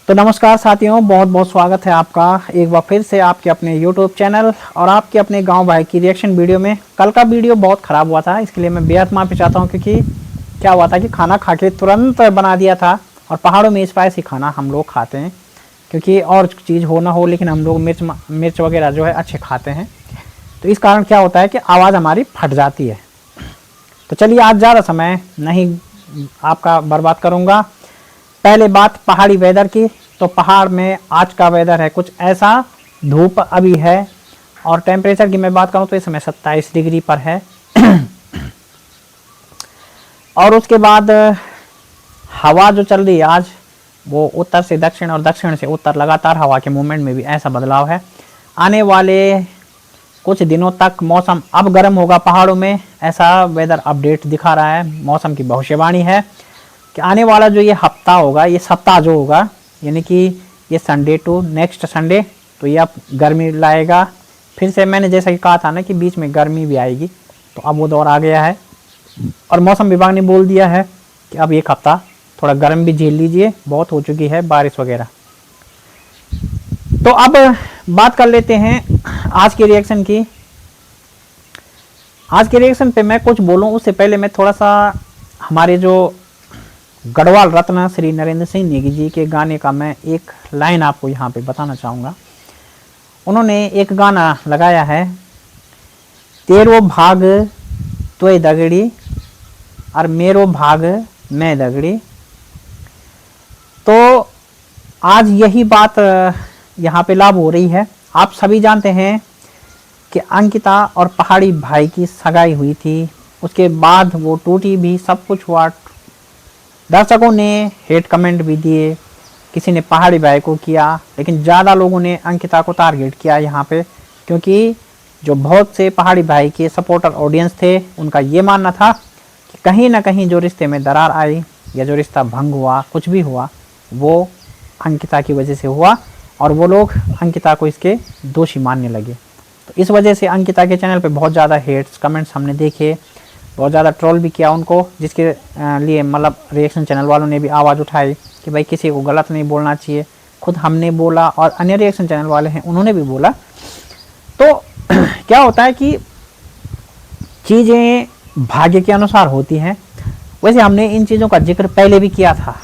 तो नमस्कार साथियों, बहुत बहुत स्वागत है आपका एक बार फिर से आपके अपने YouTube चैनल और आपके अपने गांव भाई की रिएक्शन वीडियो में। कल का वीडियो बहुत ख़राब हुआ था, इसके लिए मैं बेहद माफ़ी चाहता हूं, क्योंकि क्या हुआ था कि खाना खा के तुरंत बना दिया था। और पहाड़ों में स्पाइसी खाना हम लोग खाते हैं, क्योंकि और चीज़ हो ना हो लेकिन हम लोग मिर्च वगैरह जो है अच्छे खाते हैं। तो इस कारण क्या होता है कि आवाज़ हमारी फट जाती है। तो चलिए आज ज़्यादा समय नहीं आपका बर्बाद करूँगा। पहले बात पहाड़ी वेदर की। तो पहाड़ में आज का वेदर है कुछ ऐसा, धूप अभी है और टेम्परेचर की मैं बात करूं तो इस समय 27 डिग्री पर है। और उसके बाद हवा जो चल रही है आज, वो उत्तर से दक्षिण और दक्षिण से उत्तर, लगातार हवा के मूवमेंट में भी ऐसा बदलाव है। आने वाले कुछ दिनों तक मौसम अब गर्म होगा पहाड़ों में, ऐसा वेदर अपडेट दिखा रहा है। मौसम की भविष्यवाणी है कि आने वाला जो ये हफ्ता होगा, ये सप्ताह जो होगा, यानी कि ये संडे टू नेक्स्ट संडे, तो ये अब गर्मी लाएगा। फिर से मैंने जैसा कि कहा था ना कि बीच में गर्मी भी आएगी, तो अब वो दौर आ गया है। और मौसम विभाग ने बोल दिया है कि अब एक हफ्ता थोड़ा गर्म भी झेल लीजिए, बहुत हो चुकी है बारिश वगैरह। तो अब बात कर लेते हैं आज के रिएक्शन की। आज के रिएक्शन पे मैं कुछ बोलूं उससे पहले मैं थोड़ा सा हमारे जो गढ़वाल रत्न श्री नरेंद्र सिंह नेगी जी के गाने का मैं एक लाइन आपको यहाँ पे बताना चाहूँगा। उन्होंने एक गाना लगाया है, तेरो भाग तोय दगड़ी और मेरो भाग मैं दगड़ी। तो आज यही बात यहाँ पे लागू हो रही है। आप सभी जानते हैं कि अंकिता और पहाड़ी भाई की सगाई हुई थी, उसके बाद वो टूटी भी, सब कुछ हुआ। दर्शकों ने हेट कमेंट भी दिए, किसी ने पहाड़ी भाई को किया, लेकिन ज़्यादा लोगों ने अंकिता को टारगेट किया यहाँ पे, क्योंकि जो बहुत से पहाड़ी भाई के सपोर्टर ऑडियंस थे, उनका ये मानना था कि कहीं ना कहीं जो रिश्ते में दरार आई या जो रिश्ता भंग हुआ, कुछ भी हुआ, वो अंकिता की वजह से हुआ और वो लोग अंकिता को इसके दोषी मानने लगे। तो इस वजह से अंकिता के चैनल पे बहुत ज़्यादा हेट्स कमेंट्स हमने देखे, बहुत ज़्यादा ट्रोल भी किया उनको, जिसके लिए मतलब रिएक्शन चैनल वालों ने भी आवाज़ उठाई कि भाई किसी को गलत नहीं बोलना चाहिए। खुद हमने बोला और अन्य रिएक्शन चैनल वाले हैं उन्होंने भी बोला। तो क्या होता है कि चीज़ें भाग्य के अनुसार होती हैं। वैसे हमने इन चीज़ों का जिक्र पहले भी किया था,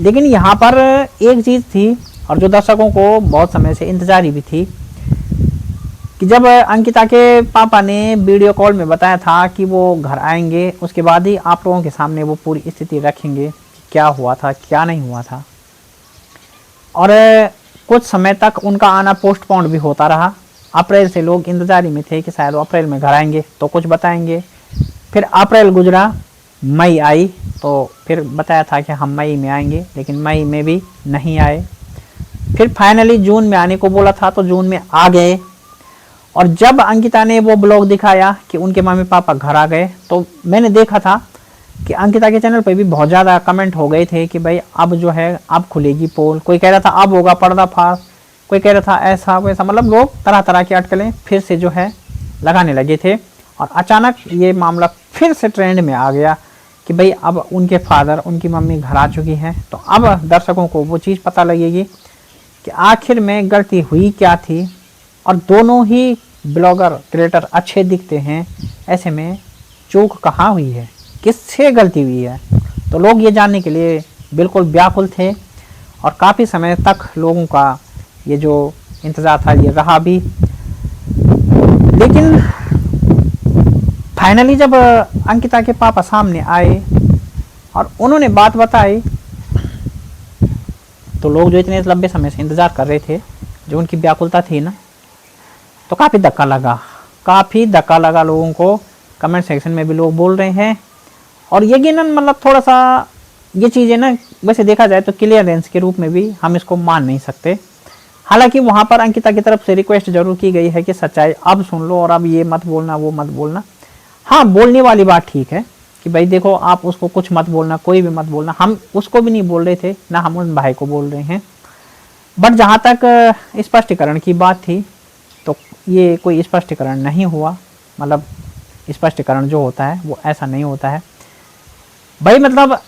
लेकिन यहाँ पर एक चीज़ थी और जो दर्शकों को बहुत समय से इंतजारी भी थी कि जब अंकिता के पापा ने वीडियो कॉल में बताया था कि वो घर आएंगे, उसके बाद ही आप लोगों के सामने वो पूरी स्थिति रखेंगे कि क्या हुआ था क्या नहीं हुआ था। और कुछ समय तक उनका आना पोस्टपोन्ड भी होता रहा। अप्रैल से लोग इंतजारी में थे कि शायद वो अप्रैल में घर आएंगे तो कुछ बताएंगे। फिर अप्रैल गुजरा, मई आई, तो फिर बताया था कि हम मई में आएंगे, लेकिन मई में भी नहीं आए। फिर फाइनली जून में आने को बोला था तो जून में आ गए। और जब अंकिता ने वो ब्लॉग दिखाया कि उनके मम्मी पापा घर आ गए, तो मैंने देखा था कि अंकिता के चैनल पे भी बहुत ज़्यादा कमेंट हो गए थे कि भाई अब जो है अब खुलेगी पोल। कोई कह रहा था अब होगा पर्दाफाश, कोई कह रहा था ऐसा वैसा, मतलब लोग तरह तरह की अटकलें फिर से जो है लगाने लगे थे। और अचानक ये मामला फिर से ट्रेंड में आ गया कि भाई अब उनके फादर, उनकी मम्मी घर आ चुकी हैं। तो अब दर्शकों को वो चीज़ पता लगेगी कि आखिर में गलती हुई क्या थी। और दोनों ही ब्लॉगर क्रिएटर अच्छे दिखते हैं, ऐसे में चूक कहाँ हुई है, किससे गलती हुई है। तो लोग ये जानने के लिए बिल्कुल व्याकुल थे और काफ़ी समय तक लोगों का ये जो इंतज़ार था ये रहा भी। लेकिन फाइनली जब अंकिता के पापा सामने आए और उन्होंने बात बताई, तो लोग जो इतने लंबे समय से इंतज़ार कर रहे थे, जो उनकी व्याकुलता थी ना, तो काफ़ी धक्का लगा लोगों को। कमेंट सेक्शन में भी लोग बोल रहे हैं। और यकीनन मतलब थोड़ा सा ये चीज़ें ना, वैसे देखा जाए तो क्लियरेंस के रूप में भी हम इसको मान नहीं सकते। हालांकि वहाँ पर अंकिता की तरफ से रिक्वेस्ट जरूर की गई है कि सच्चाई अब सुन लो और अब ये मत बोलना वो मत बोलना। हाँ, बोलने वाली बात ठीक है कि भाई देखो आप उसको कुछ मत बोलना, कोई भी मत बोलना। हम उसको भी नहीं बोल रहे थे, ना हम उन भाई को बोल रहे हैं। बट जहाँ तक स्पष्टीकरण की बात थी, तो ये कोई स्पष्टीकरण नहीं हुआ। मतलब स्पष्टीकरण जो होता है वो ऐसा नहीं होता है भाई। मतलब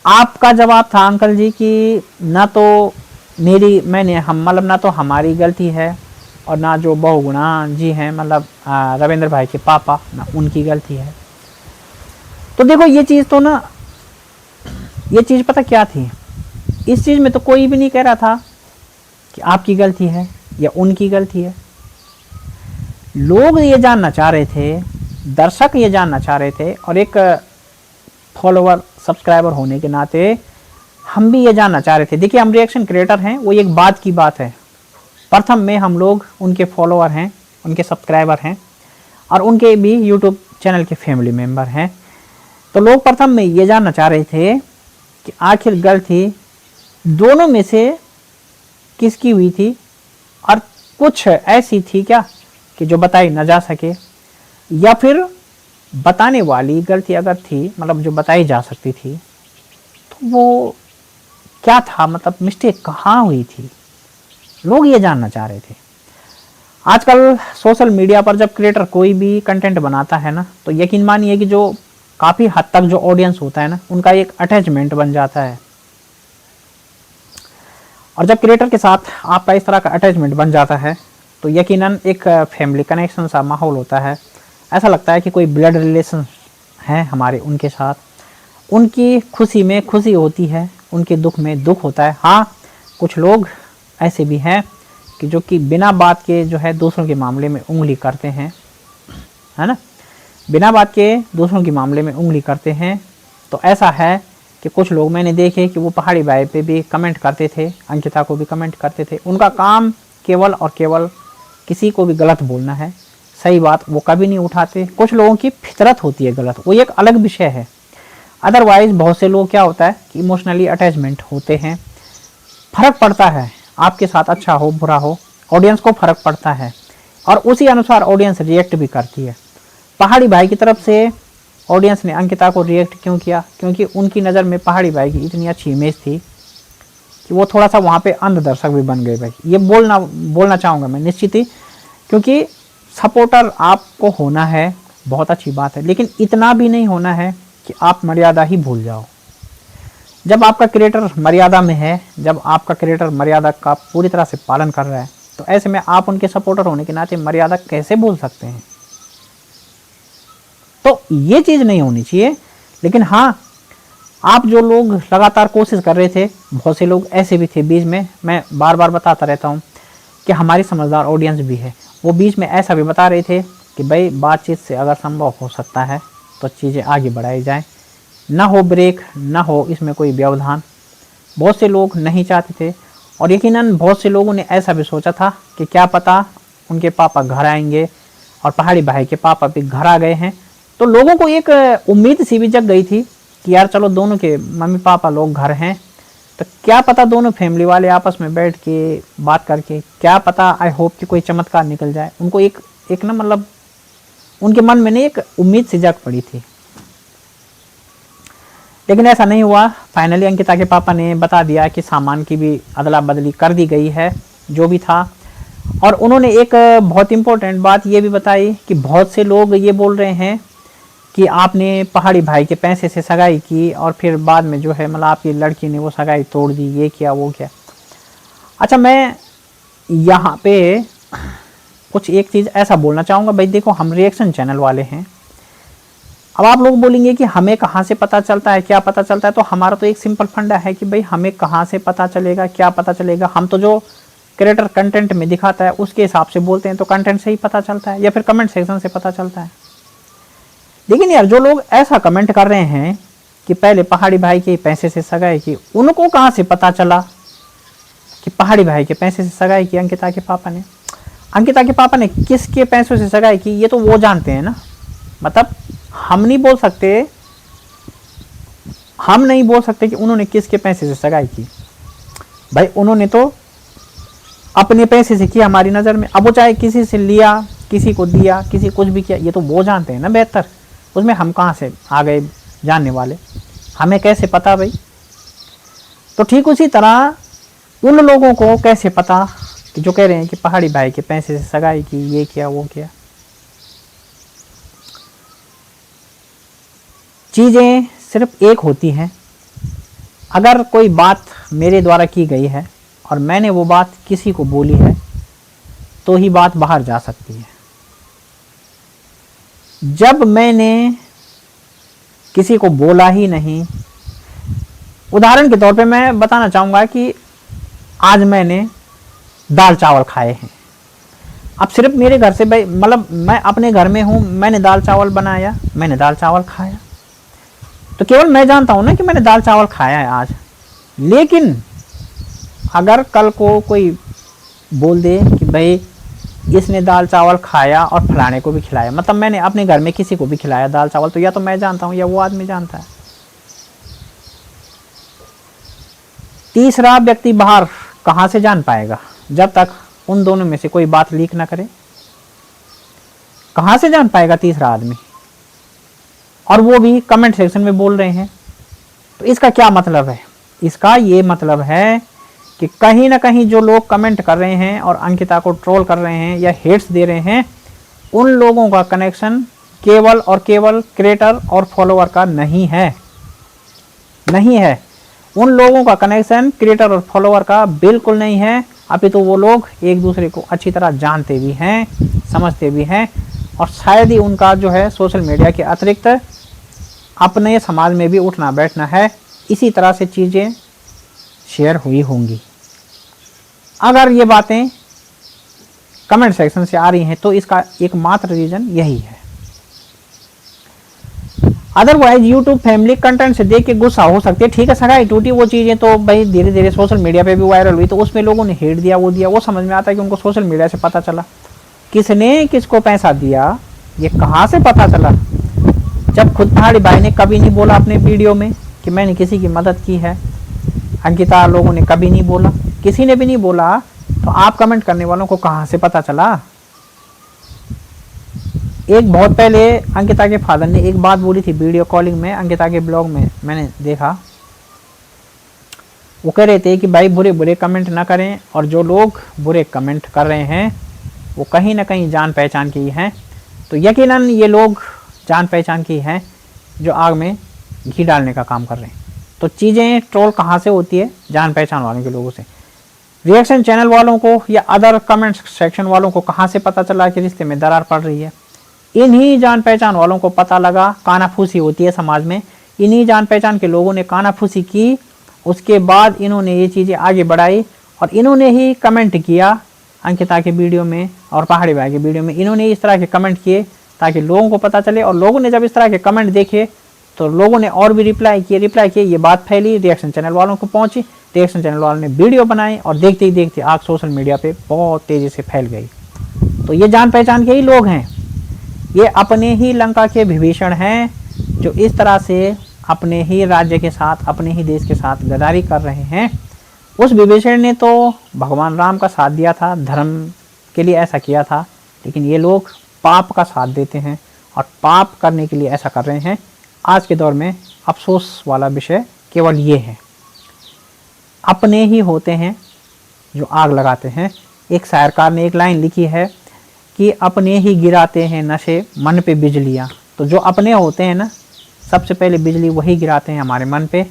आपका जवाब था अंकल जी कि ना तो मैंने हम मतलब ना तो हमारी गलती है और ना जो बहुगुणा जी हैं मतलब रविंद्र भाई के पापा, ना उनकी गलती है। तो देखो ये चीज़ तो ना, ये चीज़ पता क्या थी, इस चीज़ में तो कोई भी नहीं कह रहा था कि आपकी गलती है या उनकी गलती है। लोग ये जानना चाह रहे थे, दर्शक ये जानना चाह रहे थे, और एक फॉलोवर सब्सक्राइबर होने के नाते हम भी ये जानना चाह रहे थे। देखिए हम रिएक्शन क्रिएटर हैं, वो एक बात की बात है, प्रथम में हम लोग उनके फॉलोअर हैं, उनके सब्सक्राइबर हैं, और उनके भी यूट्यूब चैनल के फैमिली मेम्बर हैं। तो लोग प्रथम में ये जानना चाह रहे थे कि आखिर गलती दोनों में से किसकी हुई थी, और कुछ ऐसी थी क्या कि जो बताई न जा सके, या फिर बताने वाली गलती अगर थी, मतलब जो बताई जा सकती थी, तो वो क्या था, मतलब मिस्टेक कहाँ हुई थी, लोग ये जानना चाह रहे थे। आजकल सोशल मीडिया पर जब क्रिएटर कोई भी कंटेंट बनाता है ना, तो यकीन मानिए कि जो काफ़ी हद तक जो ऑडियंस होता है ना, उनका एक अटैचमेंट बन जाता है। और जब क्रिएटर के साथ आपका इस तरह का अटैचमेंट बन जाता है, तो यकीनन एक फैमिली कनेक्शन सा माहौल होता है। ऐसा लगता है कि कोई ब्लड रिलेशन है हमारे उनके साथ, उनकी खुशी में खुशी होती है, उनके दुख में दुख होता है। हाँ, कुछ लोग ऐसे भी हैं कि जो कि बिना बात के जो है दूसरों के मामले में उंगली करते हैं, है ना, बिना बात के दूसरों के मामले में उंगली करते हैं। तो ऐसा है कि कुछ लोग मैंने देखे कि वो पहाड़ी भाई पे भी कमेंट करते थे, अंकिता को भी कमेंट करते थे। उनका काम केवल और केवल किसी को भी गलत बोलना है, सही बात वो कभी नहीं उठाते। कुछ लोगों की फितरत होती है गलत, वो एक अलग विषय है। अदरवाइज बहुत से लोग क्या होता है कि इमोशनली अटैचमेंट होते हैं, फर्क पड़ता है आपके साथ अच्छा हो बुरा हो, ऑडियंस को फर्क पड़ता है, और उसी अनुसार ऑडियंस रिएक्ट भी करती है। पहाड़ी भाई की तरफ से ऑडियंस ने अंकिता को रिएक्ट क्यों किया, क्योंकि उनकी नज़र में पहाड़ी भाई की इतनी अच्छी इमेज थी कि वो थोड़ा सा वहाँ पे अंध दर्शक भी बन गए। भाई ये बोलना चाहूँगा मैं निश्चित ही, क्योंकि सपोर्टर आपको होना है, बहुत अच्छी बात है, लेकिन इतना भी नहीं होना है कि आप मर्यादा ही भूल जाओ। जब आपका क्रिएटर मर्यादा में है, जब आपका क्रिएटर मर्यादा का पूरी तरह से पालन कर रहा है, तो ऐसे में आप उनके सपोर्टर होने के नाते मर्यादा कैसे भूल सकते हैं। तो ये चीज़ नहीं होनी चाहिए। लेकिन हाँ, आप जो लोग लगातार कोशिश कर रहे थे, बहुत से लोग ऐसे भी थे बीच में, मैं बार बार बताता रहता हूँ कि हमारी समझदार ऑडियंस भी है, वो बीच में ऐसा भी बता रहे थे कि भाई बातचीत से अगर संभव हो सकता है तो चीज़ें आगे बढ़ाई जाएँ, ना हो ब्रेक, ना हो इसमें कोई व्यवधान। बहुत से लोग नहीं चाहते थे, और यकीनन बहुत से लोगों ने ऐसा भी सोचा था कि क्या पता उनके पापा घर आएंगे, और पहाड़ी भाई के पापा भी घर आ गए हैं, तो लोगों को एक उम्मीद सी भी जग गई थी कि यार चलो दोनों के मम्मी पापा लोग घर हैं, तो क्या पता दोनों फैमिली वाले आपस में बैठ के बात करके, क्या पता, आई होप कि कोई चमत्कार निकल जाए। उनको एक ना मतलब उनके मन में नहीं एक उम्मीद सी जग पड़ी थी, लेकिन ऐसा नहीं हुआ। फाइनली अंकिता के पापा ने बता दिया कि सामान की भी अदला बदली कर दी गई है, जो भी था। और उन्होंने एक बहुत इंपॉर्टेंट बात ये भी बताई कि बहुत से लोग ये बोल रहे हैं कि आपने पहाड़ी भाई के पैसे से सगाई की, और फिर बाद में जो है मतलब आपकी लड़की ने वो सगाई तोड़ दी, ये किया वो किया। अच्छा, मैं यहाँ पे कुछ एक चीज़ ऐसा बोलना चाहूँगा। भाई देखो, हम रिएक्शन चैनल वाले हैं। अब आप लोग बोलेंगे कि हमें कहाँ से पता चलता है, क्या पता चलता है, तो हमारा तो एक सिंपल फंडा है कि भाई हमें कहाँ से पता चलेगा, क्या पता चलेगा। हम तो जो क्रिएटर कंटेंट में दिखाता है उसके हिसाब से बोलते हैं, तो कंटेंट से ही पता चलता है, या फिर कमेंट सेक्शन से पता चलता है। लेकिन यार जो लोग ऐसा कमेंट कर रहे हैं कि पहले पहाड़ी भाई के पैसे से सगाई की, उनको कहाँ से पता चला कि पहाड़ी भाई के पैसे से सगाई की अंकिता के पापा ने? अंकिता के पापा ने किसके पैसों से सगाई की ये तो वो जानते हैं ना। मतलब हम नहीं बोल सकते कि उन्होंने किसके पैसे से सगाई की। भाई उन्होंने तो अपने पैसे से किया हमारी नज़र में। अब वो चाहे किसी से लिया, किसी को दिया, किसी कुछ भी किया, ये तो वो जानते हैं ना बेहतर। उसमें हम कहाँ से आ गए जानने वाले, हमें कैसे पता भाई। तो ठीक उसी तरह उन लोगों को कैसे पता कि जो कह रहे हैं कि पहाड़ी भाई के पैसे से सगाई की, ये किया वो किया। चीज़ें सिर्फ एक होती हैं। अगर कोई बात मेरे द्वारा की गई है और मैंने वो बात किसी को बोली है तो ही बात बाहर जा सकती है। जब मैंने किसी को बोला ही नहीं, उदाहरण के तौर पे मैं बताना चाहूँगा कि आज मैंने दाल चावल खाए हैं। अब सिर्फ मेरे घर से भाई, मतलब मैं अपने घर में हूँ, मैंने दाल चावल बनाया, मैंने दाल चावल खाया, तो केवल मैं जानता हूँ ना कि मैंने दाल चावल खाया है आज। लेकिन अगर कल को कोई बोल दे कि भाई इसने दाल चावल खाया और फलाने को भी खिलाया, मतलब मैंने अपने घर में किसी को भी खिलाया दाल चावल, तो या तो मैं जानता हूँ या वो आदमी जानता है। तीसरा व्यक्ति बाहर कहाँ से जान पाएगा जब तक उन दोनों में से कोई बात लीक ना करे? कहाँ से जान पाएगा तीसरा आदमी? और वो भी कमेंट सेक्शन में बोल रहे हैं। तो इसका क्या मतलब है? इसका ये मतलब है कि कहीं ना कहीं जो लोग कमेंट कर रहे हैं और अंकिता को ट्रोल कर रहे हैं या हेट्स दे रहे हैं, उन लोगों का कनेक्शन केवल और केवल क्रिएटर और फॉलोअर का नहीं है। नहीं है, उन लोगों का कनेक्शन क्रिएटर और फॉलोअर का बिल्कुल नहीं है। अभी तो वो लोग एक दूसरे को अच्छी तरह जानते भी हैं, समझते भी हैं, और शायद ही उनका जो है सोशल मीडिया के अतिरिक्त अपने समाज में भी उठना बैठना है। इसी तरह से चीज़ें शेयर हुई होंगी। अगर ये बातें कमेंट सेक्शन से आ रही हैं तो इसका एकमात्र रीज़न यही है। अदरवाइज यूट्यूब फैमिली कंटेंट से देख के गुस्सा हो सकती है, ठीक है, सगाई टूटी, वो चीज़ें तो भाई धीरे धीरे सोशल मीडिया पे भी वायरल हुई, तो उसमें लोगों ने हेट दिया, वो दिया, वो समझ में आता है कि उनको सोशल मीडिया से पता चला। किसने किसको पैसा दिया ये कहाँ से पता चला? जब खुद पहाड़ी भाई ने कभी नहीं बोला अपने वीडियो में कि मैंने किसी की मदद की है, अंकिता लोगों ने कभी नहीं बोला, किसी ने भी नहीं बोला, तो आप कमेंट करने वालों को कहाँ से पता चला? एक बहुत पहले अंकिता के फादर ने एक बात बोली थी वीडियो कॉलिंग में, अंकिता के ब्लॉग में मैंने देखा। वो कह रहे थे कि भाई बुरे बुरे कमेंट ना करें, और जो लोग बुरे कमेंट कर रहे हैं वो कहीं ना कहीं जान पहचान के ही हैं। तो यकीनन ये लोग जान पहचान के ही हैं जो आग में घी डालने का काम कर रहे हैं। तो चीज़ें ट्रोल कहाँ से होती है? जान पहचान वालों के लोगों से। रिएक्शन चैनल वालों को या अदर कमेंट सेक्शन वालों को कहाँ से पता चला कि रिश्ते में दरार पड़ रही है? इन्हीं जान पहचान वालों को पता लगा। कानाफूसी होती है समाज में, इन्हीं जान पहचान के लोगों ने कानाफूसी की, उसके बाद इन्होंने ये चीज़ें आगे बढ़ाई और इन्होंने ही कमेंट किया अंकिता के वीडियो में और पहाड़ी भाई के वीडियो में। इन्होंने इस तरह के कमेंट किए ताकि लोगों को पता चले, और लोगों ने जब इस तरह के कमेंट देखे तो लोगों ने और भी रिप्लाई किए, ये बात फैली, रिएक्शन चैनल वालों को पहुंची, रिएक्शन चैनल वालों ने वीडियो बनाई, और देखते ही देखते आग सोशल मीडिया पे बहुत तेज़ी से फैल गई। तो ये जान पहचान के ही लोग हैं, ये अपने ही लंका के विभीषण हैं जो इस तरह से अपने ही राज्य के साथ, अपने ही देश के साथ गद्दारी कर रहे हैं। उस विभीषण ने तो भगवान राम का साथ दिया था, धर्म के लिए ऐसा किया था, लेकिन ये लोग पाप का साथ देते हैं और पाप करने के लिए ऐसा कर रहे हैं। आज के दौर में अफसोस वाला विषय केवल ये है, अपने ही होते हैं जो आग लगाते हैं। एक शायरकार ने एक लाइन लिखी है कि अपने ही गिराते हैं नशे मन पे बिजलियाँ। तो जो अपने होते हैं ना, सबसे पहले बिजली वही गिराते हैं हमारे मन पे।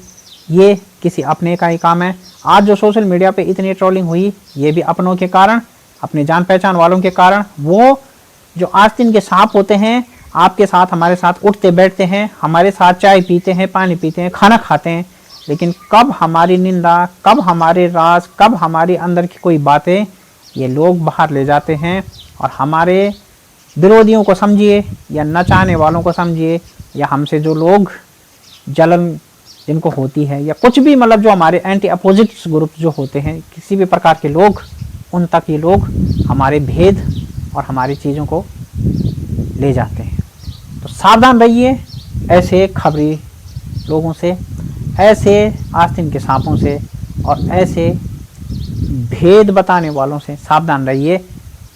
ये किसी अपने का ही काम है। आज जो सोशल मीडिया पे इतनी ट्रोलिंग हुई, ये भी अपनों के कारण, अपने जान पहचान वालों के कारण। वो जो आस्तीन के सांप होते हैं, आपके साथ हमारे साथ उठते बैठते हैं, हमारे साथ चाय पीते हैं, पानी पीते हैं, खाना खाते हैं, लेकिन कब हमारी निंदा, कब हमारे राज, कब हमारे अंदर की कोई बातें ये लोग बाहर ले जाते हैं। और हमारे विरोधियों को समझिए या न चाहने वालों को समझिए, या हमसे जो लोग जलन जिनको होती है, या कुछ भी, मतलब जो हमारे एंटी अपोजिट ग्रुप जो होते हैं, किसी भी प्रकार के लोग, उन तक ये लोग हमारे भेद और हमारी चीज़ों को ले जाते हैं। तो सावधान रहिए ऐसे खबरी लोगों से, ऐसे आस्तीन के सांपों से और ऐसे भेद बताने वालों से सावधान रहिए।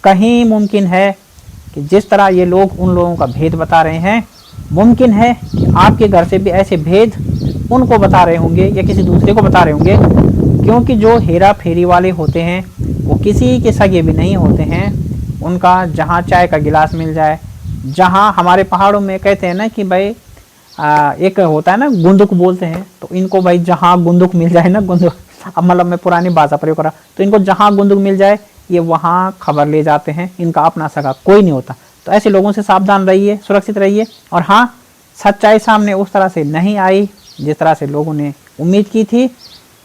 कहीं मुमकिन है कि जिस तरह ये लोग उन लोगों का भेद बता रहे हैं, मुमकिन है कि आपके घर से भी ऐसे भेद उनको बता रहे होंगे या किसी दूसरे को बता रहे होंगे, क्योंकि जो हेरा फेरी वाले होते हैं वो किसी के सगे भी नहीं होते हैं। उनका जहाँ चाय का गिलास मिल जाए, जहाँ हमारे पहाड़ों में कहते हैं ना कि भाई एक होता है ना गुंदुक बोलते हैं, तो इनको भाई जहाँ गुंदुक मिल जाए ना, गुंदुक अब मतलब मैं पुरानी भाषा प्रयोग करा, तो इनको जहां गुंदुक मिल जाए ये वहां खबर ले जाते हैं, इनका अपना सगा कोई नहीं होता। तो ऐसे लोगों से सावधान रहिए, सुरक्षित रहिए। और हाँ, सच्चाई सामने उस तरह से नहीं आई जिस तरह से लोगों ने उम्मीद की थी,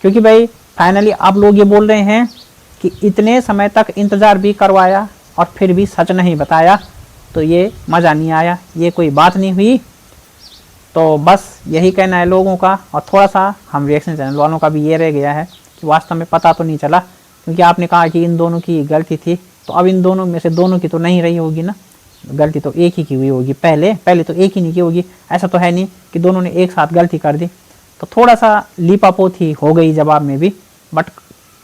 क्योंकि भाई फाइनली आप लोग ये बोल रहे हैं कि इतने समय तक इंतज़ार भी करवाया और फिर भी सच नहीं बताया, तो ये मज़ा नहीं आया, ये कोई बात नहीं हुई। तो बस यही कहना है लोगों का। और थोड़ा सा हम रिएक्शन चैनल वालों का भी ये रह गया है कि वास्तव में पता तो नहीं चला, क्योंकि आपने कहा कि इन दोनों की गलती थी, तो अब इन दोनों में से दोनों की तो नहीं रही होगी ना, गलती तो एक ही की हुई होगी। पहले तो एक ही नहीं की होगी, ऐसा तो है नहीं कि दोनों ने एक साथ गलती कर दी। तो थोड़ा सा लीपापोती हो गई जवाब में भी, बट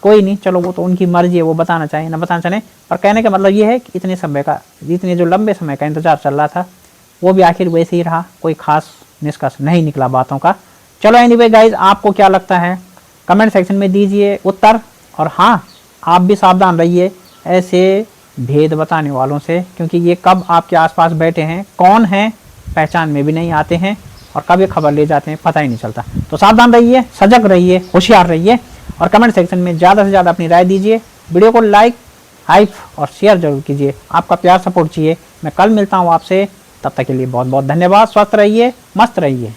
कोई नहीं, चलो वो तो उनकी मर्जी है, वो बताना चाहिए ना बताना चाहिए। पर कहने का मतलब ये है कि इतने जो लंबे समय का इंतजार चल रहा था वो भी आखिर वैसे ही रहा, कोई खास निष्कर्ष नहीं निकला बातों का। चलो एनीवे गाइज, आपको क्या लगता है कमेंट सेक्शन में दीजिए उत्तर। और हाँ, आप भी सावधान रहिए ऐसे भेद बताने वालों से, क्योंकि ये कब आपके आसपास बैठे हैं, कौन है पहचान में भी नहीं आते हैं, और कब ये खबर ले जाते हैं पता ही नहीं चलता। तो सावधान रहिए, सजग रहिए, होशियार रहिए, और कमेंट सेक्शन में ज़्यादा से ज़्यादा अपनी राय दीजिए। वीडियो को लाइक, हाइप और शेयर जरूर कीजिए, आपका प्यार सपोर्ट चाहिए। मैं कल मिलता हूँ आपसे, तब तक के लिए बहुत बहुत धन्यवाद। स्वस्थ रहिए, मस्त रहिए।